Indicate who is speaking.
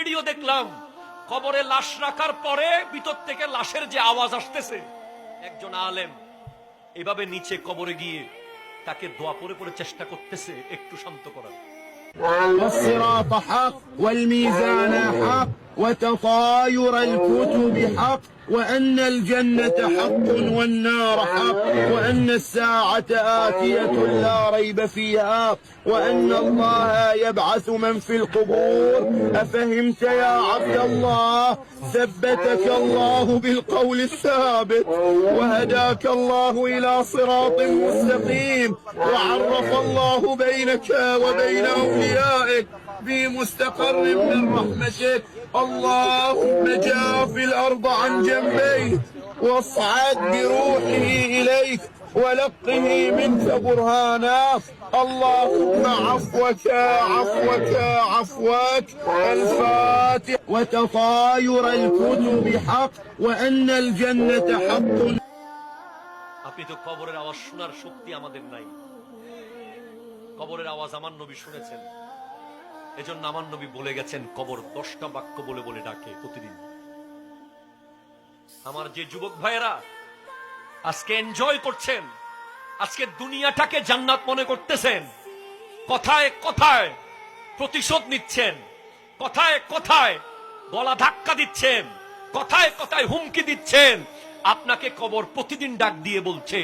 Speaker 1: ভিডিও দেখলাম, কবরে লাশ রাখার পরে ভিতর থেকে লাশের যে আওয়াজ আসতেছে, একজন আলেম এভাবে নিচে কবরে গিয়ে তাকে দোয়া পড়ে পড়ে চেষ্টা করতেছে একটু শান্ত করার।
Speaker 2: والصراط حق والميزان حق وتطاير الكتب حق وأن الجنة حق والنار حق وأن الساعة آتية لا ريب فيها وأن الله يبعث من في القبور. أفهمت يا عبد الله؟ ثبتك الله بالقول الثابت وهداك الله إلى صراط مستقيم وعرف الله بينك وبين أوليائك في مستقر من رحمتك. اللهم جاف الأرض عن جنبيه واصعد بروحه إليك ولقه منك برهانا. اللهم عفوك عفوك عفوك. الفاتح. وتطاير الكتب حق وأن الجنة حق.
Speaker 1: আপনি তো কবরের আওয়াজ শোনার শক্তি আমাদের নাই। কবরের আওয়াজ আমার নবী শুনেছেন, এজন্য আমার নবী বলে গেছেন কবর 10টা বাক্য বলে বলে ডাকে প্রতিদিন। আমার যে যুবক ভাইয়েরা আজকে এনজয় করছেন, আজকে দুনিয়াটাকে জান্নাত মনে করতেছেন, কথায় কথায় প্রতিশোধ নিচ্ছেন, কথায় কথায় গলা ধাক্কা দিচ্ছেন, কথায় কথায় হুমকি দিচ্ছেন, আপনাকে কবর প্রতিদিন ডাক দিয়ে বলছে